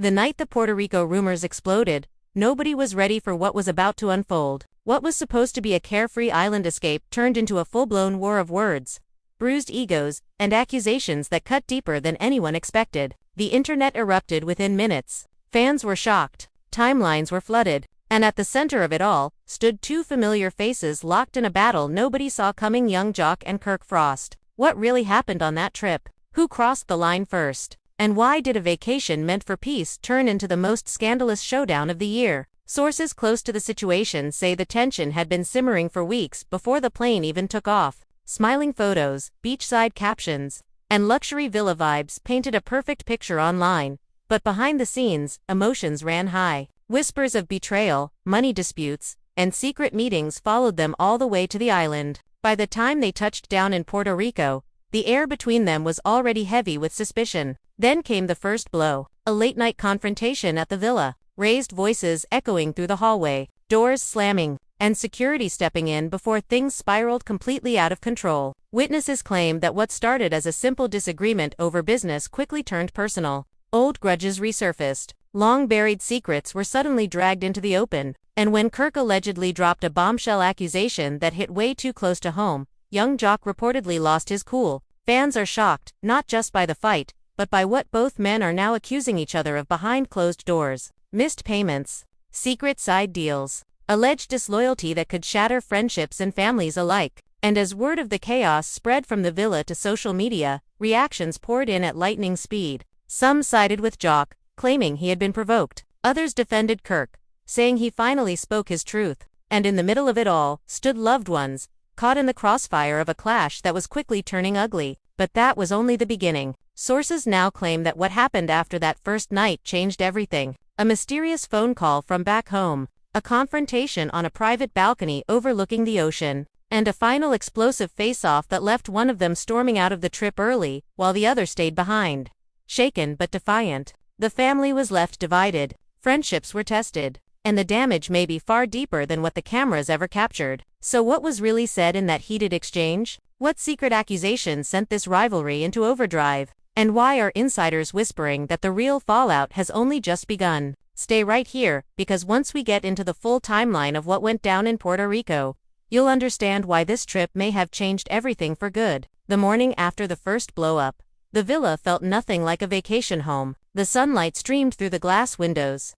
The night the Puerto Rico rumors exploded, nobody was ready for what was about to unfold. What was supposed to be a carefree island escape turned into a full-blown war of words, bruised egos, and accusations that cut deeper than anyone expected. The internet erupted within minutes. Fans were shocked. Timelines were flooded. And at the center of it all, stood two familiar faces locked in a battle nobody saw coming: young Joc and Kirk Frost. What really happened on that trip? Who crossed the line first? And why did a vacation meant for peace turn into the most scandalous showdown of the year? Sources close to the situation say the tension had been simmering for weeks before the plane even took off. Smiling photos, beachside captions, and luxury villa vibes painted a perfect picture online. But behind the scenes, emotions ran high. Whispers of betrayal, money disputes, and secret meetings followed them all the way to the island. By the time they touched down in Puerto Rico, the air between them was already heavy with suspicion. Then came the first blow. A late-night confrontation at the villa. Raised voices echoing through the hallway, doors slamming, and security stepping in before things spiraled completely out of control. Witnesses claim that what started as a simple disagreement over business quickly turned personal. Old grudges resurfaced. Long-buried secrets were suddenly dragged into the open. And when Kirk allegedly dropped a bombshell accusation that hit way too close to home, young Joc reportedly lost his cool. Fans are shocked, not just by the fight, but by what both men are now accusing each other of behind closed doors. Missed payments, secret side deals, alleged disloyalty that could shatter friendships and families alike. And as word of the chaos spread from the villa to social media, reactions poured in at lightning speed. Some sided with Joc, claiming he had been provoked. Others defended Kirk, saying he finally spoke his truth. And in the middle of it all, stood loved ones, caught in the crossfire of a clash that was quickly turning ugly. But that was only the beginning. Sources now claim that what happened after that first night changed everything. A mysterious phone call from back home, a confrontation on a private balcony overlooking the ocean, and a final explosive face-off that left one of them storming out of the trip early, while the other stayed behind. Shaken but defiant, the family was left divided, friendships were tested, and the damage may be far deeper than what the cameras ever captured. So what was really said in that heated exchange? What secret accusation sent this rivalry into overdrive? And why are insiders whispering that the real fallout has only just begun? Stay right here, because once we get into the full timeline of what went down in Puerto Rico, you'll understand why this trip may have changed everything for good. The morning after the first blow-up, the villa felt nothing like a vacation home. The sunlight streamed through the glass windows.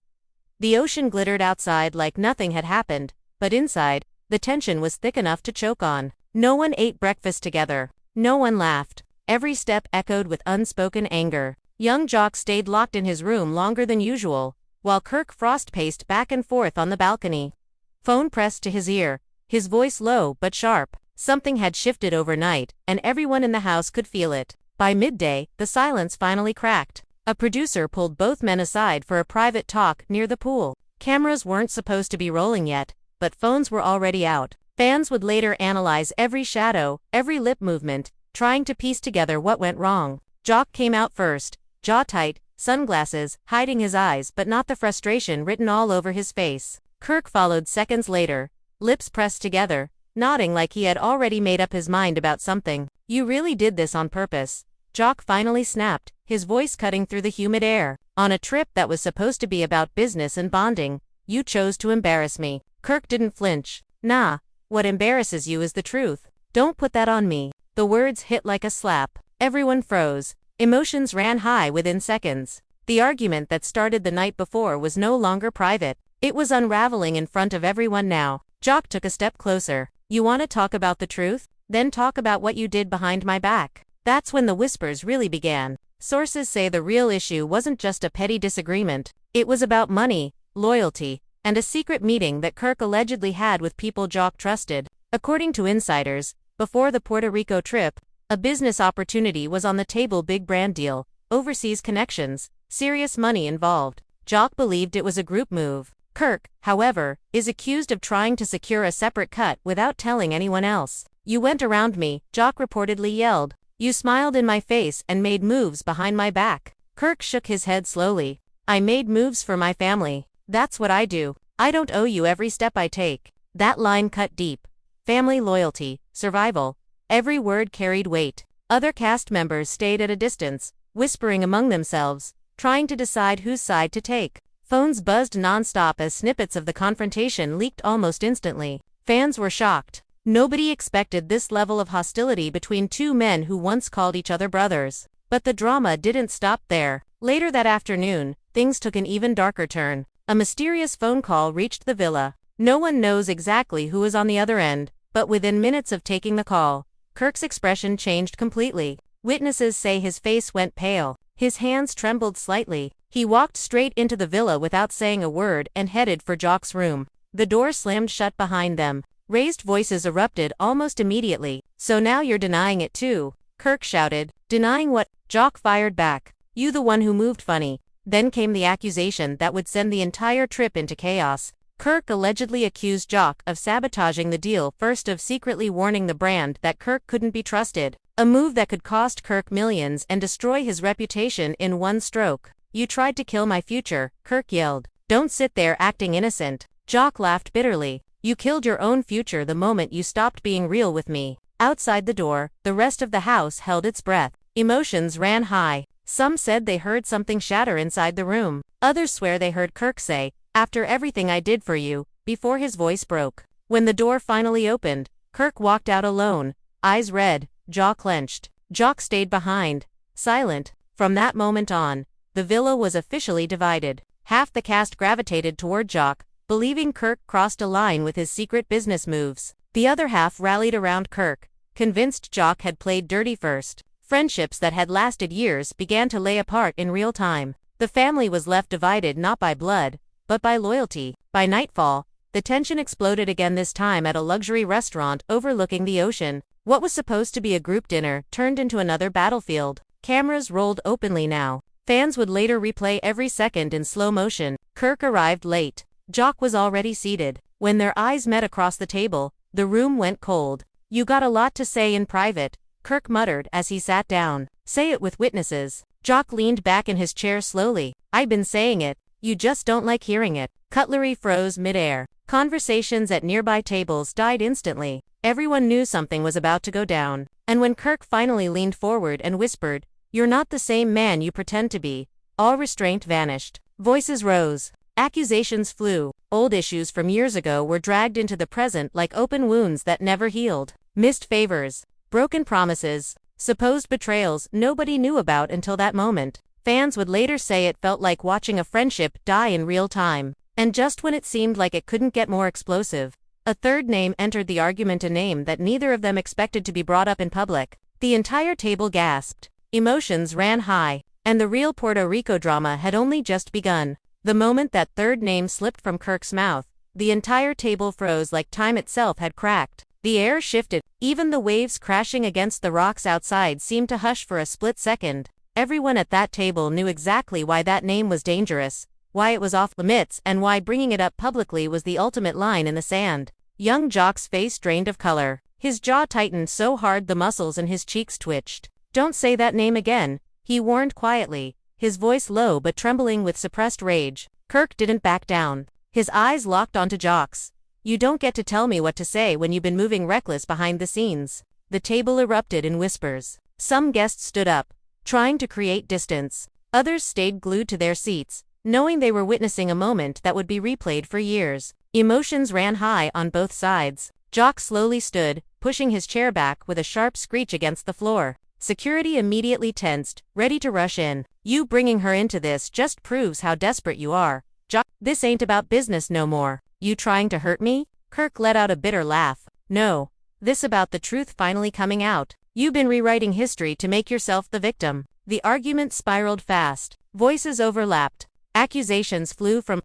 The ocean glittered outside like nothing had happened, but inside, the tension was thick enough to choke on. No one ate breakfast together. No one laughed. Every step echoed with unspoken anger. Young Joc stayed locked in his room longer than usual, while Kirk Frost paced back and forth on the balcony. Phone pressed to his ear, his voice low but sharp. Something had shifted overnight, and everyone in the house could feel it. By midday, the silence finally cracked. A producer pulled both men aside for a private talk near the pool. Cameras weren't supposed to be rolling yet, but phones were already out. Fans would later analyze every shadow, every lip movement, trying to piece together what went wrong. Joc came out first, jaw tight, sunglasses, hiding his eyes but not the frustration written all over his face. Kirk followed seconds later, lips pressed together, nodding like he had already made up his mind about something. "You really did this on purpose," Joc finally snapped, his voice cutting through the humid air. "On a trip that was supposed to be about business and bonding, you chose to embarrass me." Kirk didn't flinch. "Nah, what embarrasses you is the truth. Don't put that on me." The words hit like a slap. Everyone froze. Emotions ran high within seconds. The argument that started the night before was no longer private. It was unraveling in front of everyone now. Joc took a step closer. "You want to talk about the truth? Then talk about what you did behind my back." That's when the whispers really began. Sources say the real issue wasn't just a petty disagreement. It was about money, loyalty, and a secret meeting that Kirk allegedly had with people Joc trusted. According to insiders, before the Puerto Rico trip, a business opportunity was on the table: big brand deal, overseas connections, serious money involved. Joc believed it was a group move. Kirk, however, is accused of trying to secure a separate cut without telling anyone else. "You went around me," Joc reportedly yelled. "You smiled in my face and made moves behind my back." Kirk shook his head slowly. "I made moves for my family. That's what I do. I don't owe you every step I take." That line cut deep. Family loyalty, survival. Every word carried weight. Other cast members stayed at a distance, whispering among themselves, trying to decide whose side to take. Phones buzzed non-stop as snippets of the confrontation leaked almost instantly. Fans were shocked. Nobody expected this level of hostility between two men who once called each other brothers. But the drama didn't stop there. Later that afternoon, things took an even darker turn. A mysterious phone call reached the villa. No one knows exactly who was on the other end, but within minutes of taking the call, Kirk's expression changed completely. Witnesses say his face went pale. His hands trembled slightly. He walked straight into the villa without saying a word and headed for Joc's room. The door slammed shut behind them. Raised voices erupted almost immediately. "So now you're denying it too," Kirk shouted. "Denying what?" Joc fired back. "You the one who moved funny." Then came the accusation that would send the entire trip into chaos. Kirk allegedly accused Joc of sabotaging the deal, first of secretly warning the brand that Kirk couldn't be trusted. A move that could cost Kirk millions and destroy his reputation in one stroke. "You tried to kill my future," Kirk yelled. "Don't sit there acting innocent." Joc laughed bitterly. "You killed your own future the moment you stopped being real with me." Outside the door, the rest of the house held its breath. Emotions ran high. Some said they heard something shatter inside the room. Others swear they heard Kirk say, "After everything I did for you," before his voice broke. When the door finally opened, Kirk walked out alone, eyes red, jaw clenched. Joc stayed behind, silent. From that moment on, the villa was officially divided. Half the cast gravitated toward Joc, believing Kirk crossed a line with his secret business moves. The other half rallied around Kirk, convinced Joc had played dirty first. Friendships that had lasted years began to lay apart in real time. The family was left divided not by blood, but by loyalty. By nightfall, the tension exploded again, this time at a luxury restaurant overlooking the ocean. What was supposed to be a group dinner turned into another battlefield. Cameras rolled openly now. Fans would later replay every second in slow motion. Kirk arrived late. Joc was already seated. When their eyes met across the table, the room went cold. "You got a lot to say in private," Kirk muttered as he sat down. "Say it with witnesses." Joc leaned back in his chair slowly. "I've been saying it. You just don't like hearing it." Cutlery froze midair. Conversations at nearby tables died instantly. Everyone knew something was about to go down. And when Kirk finally leaned forward and whispered, "You're not the same man you pretend to be," all restraint vanished. Voices rose. Accusations flew. Old issues from years ago were dragged into the present like open wounds that never healed. Missed favors, broken promises, supposed betrayals nobody knew about until that moment. Fans would later say it felt like watching a friendship die in real time. And just when it seemed like it couldn't get more explosive, a third name entered the argument, a name that neither of them expected to be brought up in public. The entire table gasped. Emotions ran high, and the real Puerto Rico drama had only just begun. The moment that third name slipped from Kirk's mouth, the entire table froze like time itself had cracked. The air shifted. Even the waves crashing against the rocks outside seemed to hush for a split second. Everyone at that table knew exactly why that name was dangerous, why it was off limits, and why bringing it up publicly was the ultimate line in the sand. Young Joc's face drained of color. His jaw tightened so hard the muscles in his cheeks twitched. "Don't say that name again," he warned quietly, his voice low but trembling with suppressed rage. Kirk didn't back down. His eyes locked onto Joc's. "You don't get to tell me what to say when you've been moving reckless behind the scenes." The table erupted in whispers. Some guests stood up, trying to create distance. Others stayed glued to their seats, knowing they were witnessing a moment that would be replayed for years. Emotions ran high on both sides. Joc slowly stood, pushing his chair back with a sharp screech against the floor. Security immediately tensed, ready to rush in. "You bringing her into this just proves how desperate you are, Joc. This ain't about business no more. You trying to hurt me?" Kirk let out a bitter laugh. "No. This about the truth finally coming out. You've been rewriting history to make yourself the victim." The argument spiraled fast. Voices overlapped. Accusations flew from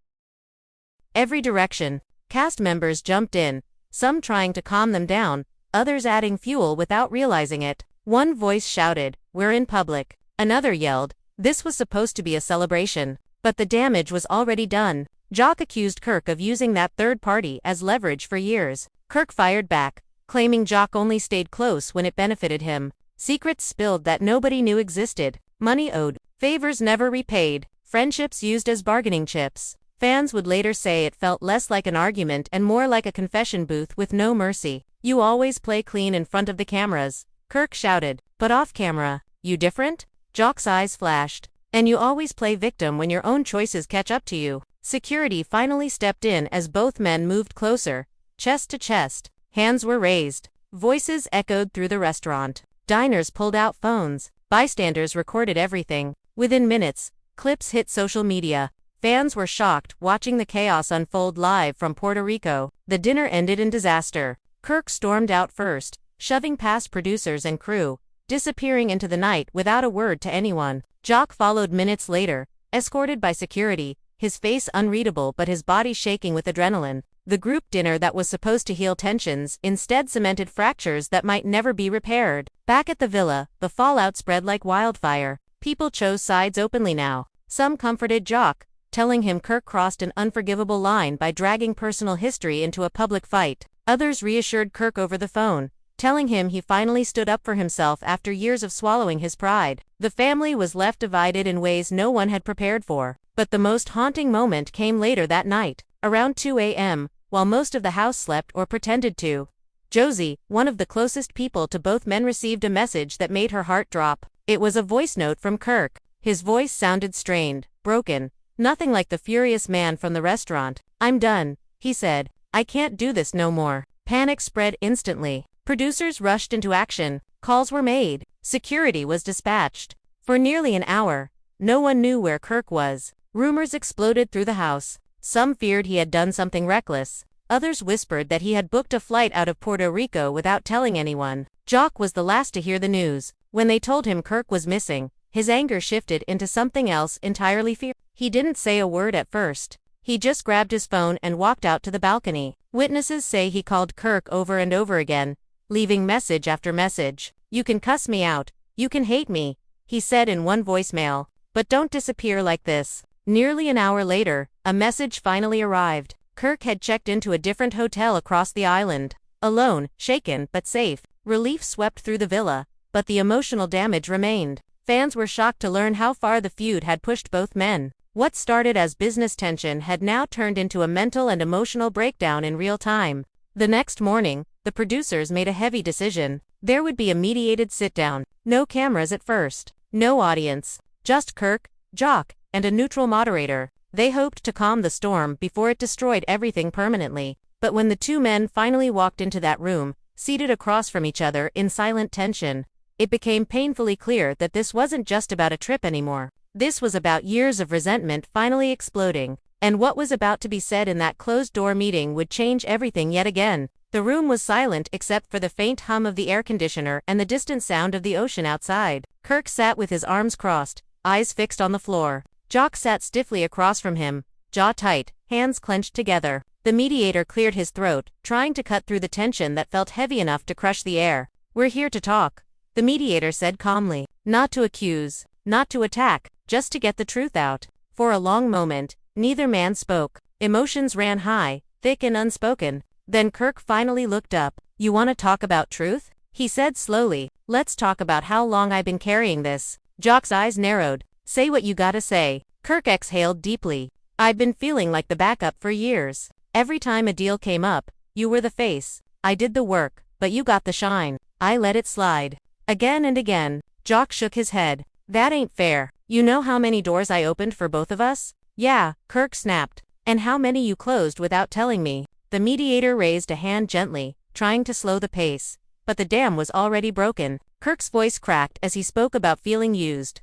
every direction. Cast members jumped in, some trying to calm them down, others adding fuel without realizing it. One voice shouted, "We're in public." Another yelled, "This was supposed to be a celebration." But the damage was already done. Joc accused Kirk of using that third party as leverage for years. Kirk fired back, claiming Joc only stayed close when it benefited him. Secrets spilled that nobody knew existed. Money owed, favors never repaid, friendships used as bargaining chips. Fans would later say it felt less like an argument and more like a confession booth with no mercy. "You always play clean in front of the cameras," Kirk shouted. "But off camera, you different?" Joc's eyes flashed. And you always play victim when your own choices catch up to you. Security finally stepped in as both men moved closer, chest to chest. Hands were raised. Voices echoed through the restaurant. Diners pulled out phones. Bystanders recorded everything. Within minutes, clips hit social media. Fans were shocked watching the chaos unfold live from Puerto Rico. The dinner ended in disaster. Kirk stormed out first, shoving past producers and crew, disappearing into the night without a word to anyone. Joc followed minutes later, escorted by security, his face unreadable but his body shaking with adrenaline. The group dinner that was supposed to heal tensions instead cemented fractures that might never be repaired. Back at the villa, the fallout spread like wildfire. People chose sides openly now. Some comforted Joc, telling him Kirk crossed an unforgivable line by dragging personal history into a public fight. Others reassured Kirk over the phone, telling him he finally stood up for himself after years of swallowing his pride. The family was left divided in ways no one had prepared for. But the most haunting moment came later that night. Around 2 a.m., while most of the house slept or pretended to, Josie, one of the closest people to both men, received a message that made her heart drop. It was a voice note from Kirk. His voice sounded strained, broken, nothing like the furious man from the restaurant. "I'm done," he said. "I can't do this no more." Panic spread instantly. Producers rushed into action. Calls were made. Security was dispatched. For nearly an hour, no one knew where Kirk was. Rumors exploded through the house. Some feared he had done something reckless. Others whispered that he had booked a flight out of Puerto Rico without telling anyone. Joc was the last to hear the news. When they told him Kirk was missing, his anger shifted into something else entirely. Fear. He didn't say a word at first. He just grabbed his phone and walked out to the balcony. Witnesses say he called Kirk over and over again, leaving message after message. "You can cuss me out. You can hate me," he said in one voicemail, "but don't disappear like this." Nearly an hour later, a message finally arrived. Kirk had checked into a different hotel across the island. Alone, shaken, but safe. Relief swept through the villa, but the emotional damage remained. Fans were shocked to learn how far the feud had pushed both men. What started as business tension had now turned into a mental and emotional breakdown in real time. The next morning, the producers made a heavy decision. There would be a mediated sit-down. No cameras at first. No audience. Just Kirk, Joc, and a neutral moderator. They hoped to calm the storm before it destroyed everything permanently. But when the two men finally walked into that room, seated across from each other in silent tension, it became painfully clear that this wasn't just about a trip anymore. This was about years of resentment finally exploding. And what was about to be said in that closed-door meeting would change everything yet again. The room was silent except for the faint hum of the air conditioner and the distant sound of the ocean outside. Kirk sat with his arms crossed, eyes fixed on the floor. Joc sat stiffly across from him, jaw tight, hands clenched together. The mediator cleared his throat, trying to cut through the tension that felt heavy enough to crush the air. "We're here to talk," the mediator said calmly. "Not to accuse, not to attack, just to get the truth out." For a long moment, neither man spoke. Emotions ran high, thick and unspoken. Then Kirk finally looked up. "You want to talk about truth?" he said slowly. "Let's talk about how long I've been carrying this." Joc's eyes narrowed. "Say what you gotta say." Kirk exhaled deeply. "I've been feeling like the backup for years. Every time a deal came up, you were the face. I did the work, but you got the shine. I let it slide. Again and again." Joc shook his head. "That ain't fair. You know how many doors I opened for both of us?" "Yeah," Kirk snapped. "And how many you closed without telling me." The mediator raised a hand gently, trying to slow the pace. But the dam was already broken. Kirk's voice cracked as he spoke about feeling used.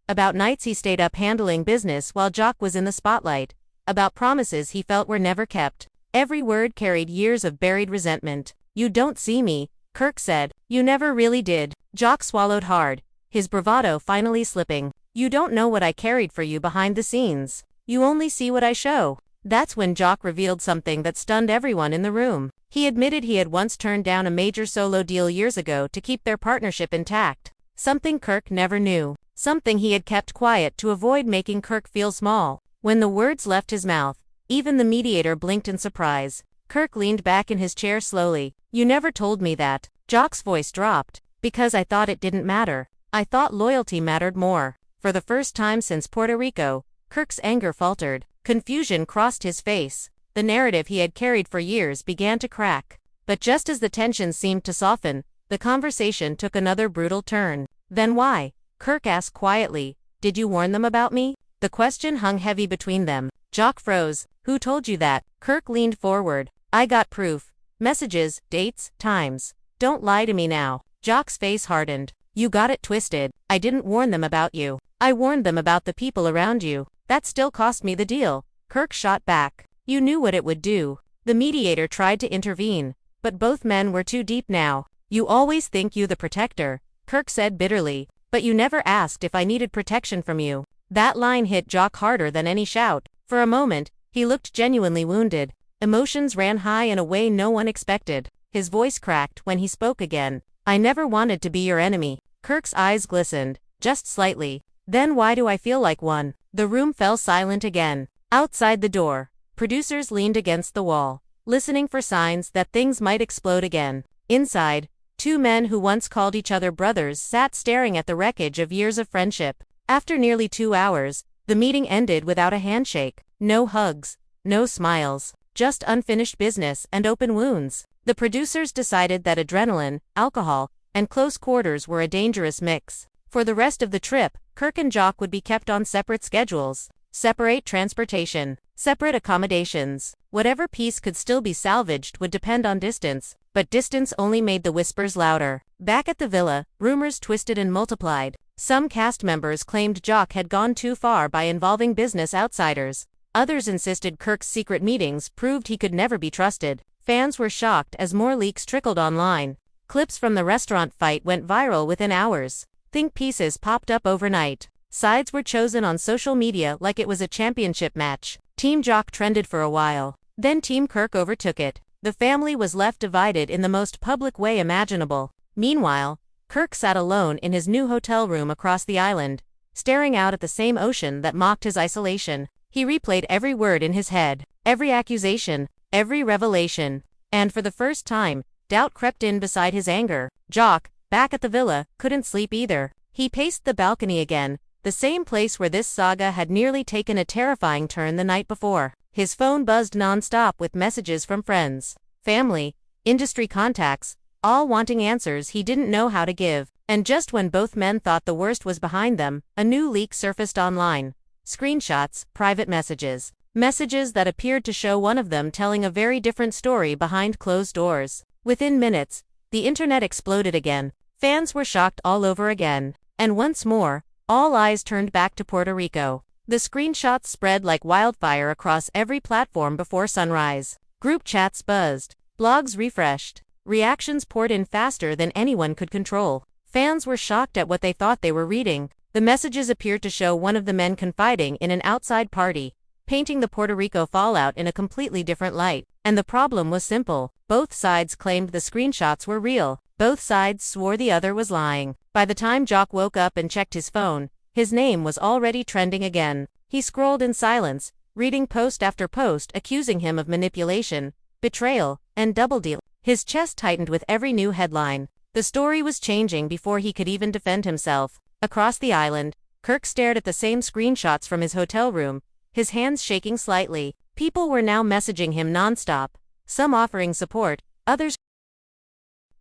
About nights he stayed up handling business while Joc was in the spotlight. About promises he felt were never kept. Every word carried years of buried resentment. "You don't see me," Kirk said. "You never really did." Joc swallowed hard, his bravado finally slipping. "You don't know what I carried for you behind the scenes. You only see what I show." That's when Joc revealed something that stunned everyone in the room. He admitted he had once turned down a major solo deal years ago to keep their partnership intact. Something Kirk never knew. Something he had kept quiet to avoid making Kirk feel small. When the words left his mouth, even the mediator blinked in surprise. Kirk leaned back in his chair slowly. "You never told me that." Joc's voice dropped. "Because I thought it didn't matter. I thought loyalty mattered more." For the first time since Puerto Rico, Kirk's anger faltered. Confusion crossed his face. The narrative he had carried for years began to crack. But just as the tension seemed to soften, the conversation took another brutal turn. "Then why?" Kirk asked quietly. Did you warn them about me? The question hung heavy between them. Joc froze. Who told you that? Kirk leaned forward. I got proof. Messages, dates, times. Don't lie to me now. Joc's face hardened. You got it twisted. I didn't warn them about you. I warned them about the people around you. That still cost me the deal. Kirk shot back. You knew what it would do. The mediator tried to intervene, but both men were too deep now. You always think you the protector, Kirk said bitterly, but you never asked if I needed protection from you. That line hit Joc harder than any shout. For a moment, he looked genuinely wounded. Emotions ran high in a way no one expected. His voice cracked when he spoke again. I never wanted to be your enemy. Kirk's eyes glistened, just slightly. Then why do I feel like one? The room fell silent again. Outside the door, producers leaned against the wall, listening for signs that things might explode again. Inside, two men who once called each other brothers sat staring at the wreckage of years of friendship. After nearly 2 hours, the meeting ended without a handshake. No hugs, no smiles, just unfinished business and open wounds. The producers decided that adrenaline, alcohol, and close quarters were a dangerous mix. For the rest of the trip, Kirk and Joc would be kept on separate schedules. Separate transportation, separate accommodations. Whatever peace could still be salvaged would depend on distance, but distance only made the whispers louder. Back at the villa, rumors twisted and multiplied. Some cast members claimed Joc had gone too far by involving business outsiders. Others insisted Kirk's secret meetings proved he could never be trusted. Fans were shocked as more leaks trickled online. Clips from the restaurant fight went viral within hours. Think pieces popped up overnight. Sides were chosen on social media like it was a championship match. Team Joc trended for a while. Then Team Kirk overtook it. The family was left divided in the most public way imaginable. Meanwhile, Kirk sat alone in his new hotel room across the island, staring out at the same ocean that mocked his isolation. He replayed every word in his head, every accusation, every revelation. And for the first time, doubt crept in beside his anger. Joc, back at the villa, couldn't sleep either. He paced the balcony again, the same place where this saga had nearly taken a terrifying turn the night before. His phone buzzed non-stop with messages from friends, family, industry contacts, all wanting answers he didn't know how to give. And just when both men thought the worst was behind them, a new leak surfaced online. Screenshots, private messages. Messages that appeared to show one of them telling a very different story behind closed doors. Within minutes, the internet exploded again. Fans were shocked all over again. And once more, all eyes turned back to Puerto Rico. The screenshots spread like wildfire across every platform before sunrise. Group chats buzzed. Blogs refreshed. Reactions poured in faster than anyone could control. Fans were shocked at what they thought they were reading. The messages appeared to show one of the men confiding in an outside party, painting the Puerto Rico fallout in a completely different light. And the problem was simple. Both sides claimed the screenshots were real. Both sides swore the other was lying. By the time Joc woke up and checked his phone, his name was already trending again. He scrolled in silence, reading post after post accusing him of manipulation, betrayal, and double deal. His chest tightened with every new headline. The story was changing before he could even defend himself. Across the island, Kirk stared at the same screenshots from his hotel room, his hands shaking slightly. People were now messaging him nonstop, some offering support, others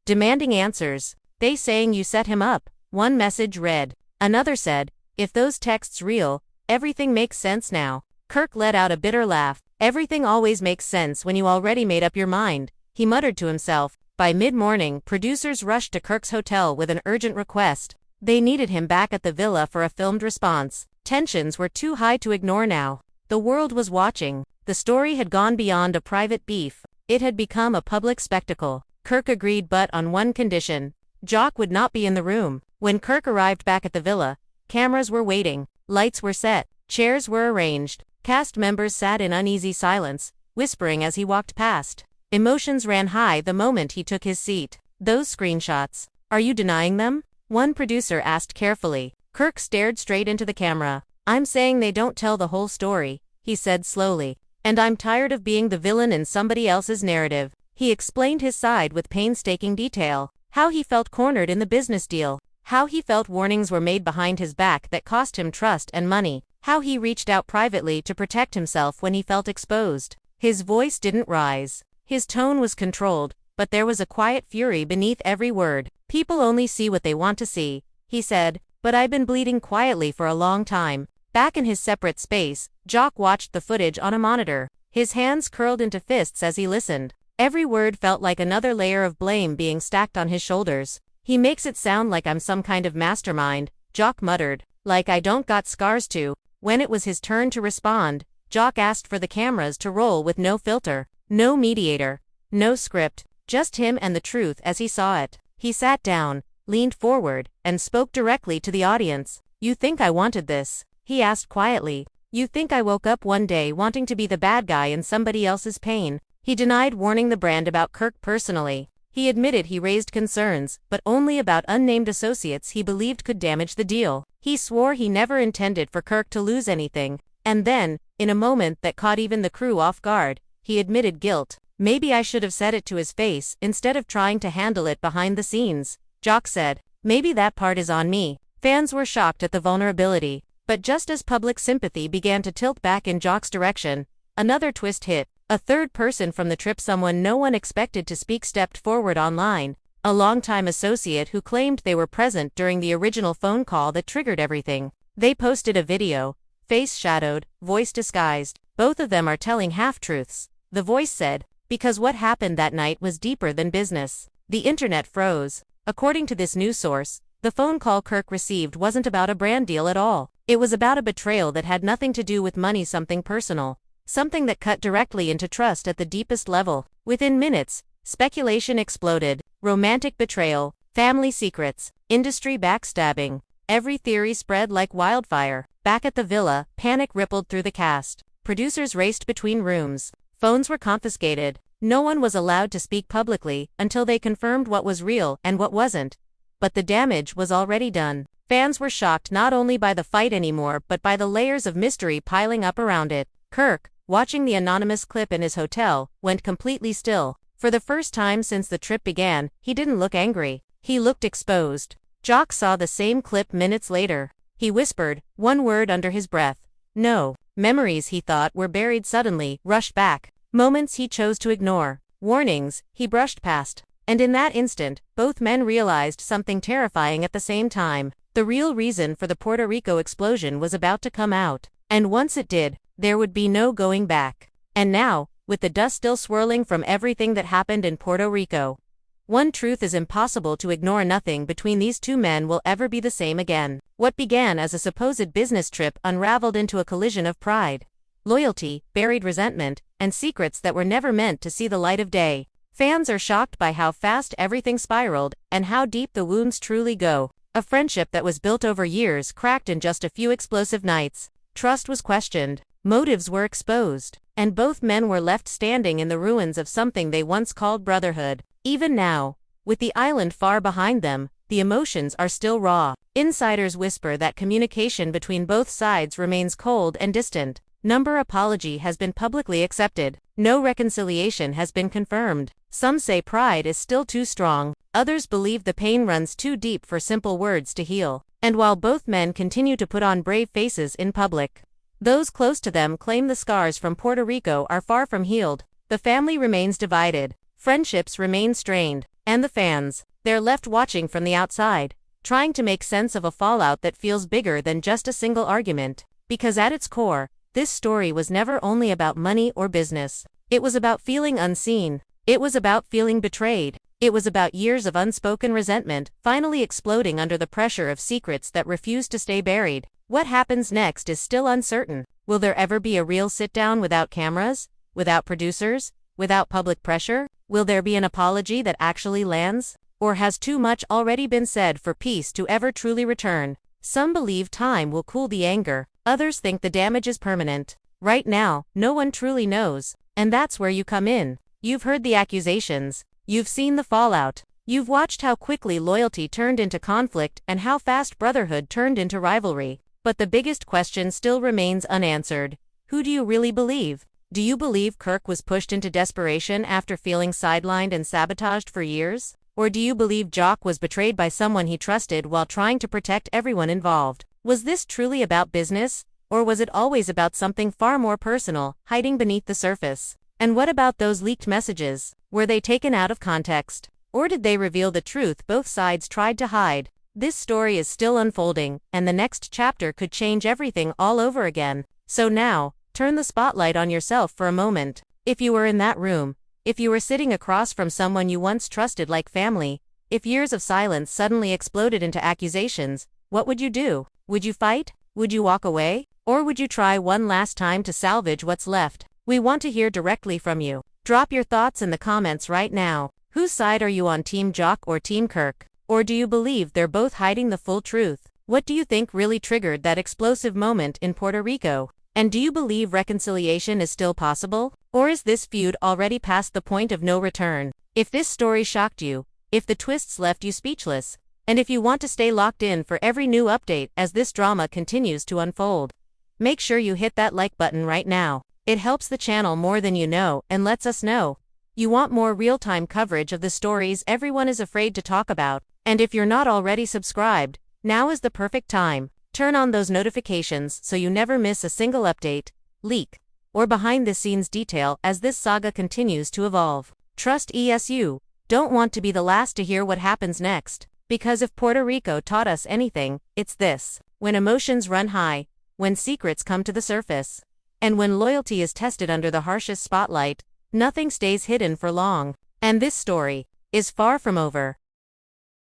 demanding answers. They saying you set him up. One message read. Another said, if those texts real, everything makes sense now. Kirk let out a bitter laugh. Everything always makes sense when you already made up your mind, he muttered to himself. By mid-morning, producers rushed to Kirk's hotel with an urgent request. They needed him back at the villa for a filmed response. Tensions were too high to ignore now. The world was watching. The story had gone beyond a private beef. It had become a public spectacle. Kirk agreed, but on one condition. Joc would not be in the room. When Kirk arrived back at the villa, cameras were waiting, lights were set, chairs were arranged. Cast members sat in uneasy silence, whispering as he walked past. Emotions ran high the moment he took his seat. Those screenshots, are you denying them? One producer asked carefully. Kirk stared straight into the camera. I'm saying they don't tell the whole story, he said slowly. And I'm tired of being the villain in somebody else's narrative. He explained his side with painstaking detail. How he felt cornered in the business deal. How he felt warnings were made behind his back that cost him trust and money. How he reached out privately to protect himself when he felt exposed. His voice didn't rise. His tone was controlled, but there was a quiet fury beneath every word. People only see what they want to see, he said. but I've been bleeding quietly for a long time." Back in his separate space, Joc watched the footage on a monitor. His hands curled into fists as he listened. Every word felt like another layer of blame being stacked on his shoulders. "He makes it sound like I'm some kind of mastermind," Joc muttered. "Like I don't got scars too." When it was his turn to respond, Joc asked for the cameras to roll with no filter, no mediator, no script, just him and the truth as he saw it. He sat down, leaned forward, and spoke directly to the audience. "You think I wanted this?" he asked quietly. "You think I woke up one day wanting to be the bad guy in somebody else's pain?" He denied warning the brand about Kirk personally. He admitted he raised concerns, but only about unnamed associates he believed could damage the deal. He swore he never intended for Kirk to lose anything. And then, in a moment that caught even the crew off guard, he admitted guilt. "Maybe I should have said it to his face instead of trying to handle it behind the scenes," Joc said. "Maybe that part is on me." Fans were shocked at the vulnerability. But just as public sympathy began to tilt back in Joc's direction, another twist hit. A third person from the trip, someone no one expected to speak, stepped forward online. A longtime associate who claimed they were present during the original phone call that triggered everything. They posted a video, face shadowed, voice disguised. "Both of them are telling half-truths," the voice said, "because what happened that night was deeper than business." The internet froze. According to this news source, the phone call Kirk received wasn't about a brand deal at all. It was about a betrayal that had nothing to do with money, something personal. Something that cut directly into trust at the deepest level. Within minutes, speculation exploded. Romantic betrayal, family secrets, industry backstabbing. Every theory spread like wildfire. Back at the villa, panic rippled through the cast. Producers raced between rooms. Phones were confiscated. No one was allowed to speak publicly until they confirmed what was real and what wasn't. But the damage was already done. Fans were shocked not only by the fight anymore but by the layers of mystery piling up around it. Kirk, watching the anonymous clip in his hotel, went completely still. For the first time since the trip began, he didn't look angry. He looked exposed. Joc saw the same clip minutes later. He whispered, one word under his breath. "No." Memories he thought were buried suddenly rushed back. Moments he chose to ignore. Warnings he brushed past. And in that instant, both men realized something terrifying at the same time. The real reason for the Puerto Rico explosion was about to come out. And once it did, there would be no going back. And now, with the dust still swirling from everything that happened in Puerto Rico, one truth is impossible to ignore: nothing between these two men will ever be the same again. What began as a supposed business trip unraveled into a collision of pride, loyalty, buried resentment, and secrets that were never meant to see the light of day. Fans are shocked by how fast everything spiraled and how deep the wounds truly go. A friendship that was built over years cracked in just a few explosive nights. Trust was questioned. Motives were exposed. And both men were left standing in the ruins of something they once called brotherhood. Even now, with the island far behind them, the emotions are still raw. Insiders whisper that communication between both sides remains cold and distant. No apology has been publicly accepted. No reconciliation has been confirmed. Some say pride is still too strong. Others believe the pain runs too deep for simple words to heal. And while both men continue to put on brave faces in public, those close to them claim the scars from Puerto Rico are far from healed. The family remains divided. Friendships remain strained. And the fans, they're left watching from the outside, trying to make sense of a fallout that feels bigger than just a single argument. Because at its core, this story was never only about money or business. It was about feeling unseen. It was about feeling betrayed. It was about years of unspoken resentment finally exploding under the pressure of secrets that refused to stay buried. What happens next is still uncertain. Will there ever be a real sit-down without cameras? Without producers? Without public pressure? Will there be an apology that actually lands? Or has too much already been said for peace to ever truly return? Some believe time will cool the anger. Others think the damage is permanent. Right now, no one truly knows. And that's where you come in. You've heard the accusations. You've seen the fallout. You've watched how quickly loyalty turned into conflict and how fast brotherhood turned into rivalry. But the biggest question still remains unanswered. Who do you really believe? Do you believe Kirk was pushed into desperation after feeling sidelined and sabotaged for years? Or do you believe Joc was betrayed by someone he trusted while trying to protect everyone involved? Was this truly about business? Or was it always about something far more personal, hiding beneath the surface? And what about those leaked messages? Were they taken out of context? Or did they reveal the truth both sides tried to hide? This story is still unfolding, and the next chapter could change everything all over again. So now, turn the spotlight on yourself for a moment. If you were in that room, if you were sitting across from someone you once trusted like family, if years of silence suddenly exploded into accusations, what would you do? Would you fight? Would you walk away? Or would you try one last time to salvage what's left? We want to hear directly from you. Drop your thoughts in the comments right now. Whose side are you on, Team Joc or Team Kirk? Or do you believe they're both hiding the full truth? What do you think really triggered that explosive moment in Puerto Rico? And do you believe reconciliation is still possible? Or is this feud already past the point of no return? If this story shocked you, if the twists left you speechless, and if you want to stay locked in for every new update as this drama continues to unfold, make sure you hit that like button right now. It helps the channel more than you know and lets us know you want more real-time coverage of the stories everyone is afraid to talk about. And if you're not already subscribed, now is the perfect time. Turn on those notifications so you never miss a single update, leak, or behind-the-scenes detail as this saga continues to evolve. Trust ESU. Don't want to be the last to hear what happens next. Because if Puerto Rico taught us anything, it's this. When emotions run high, when secrets come to the surface, and when loyalty is tested under the harshest spotlight, nothing stays hidden for long. And this story is far from over.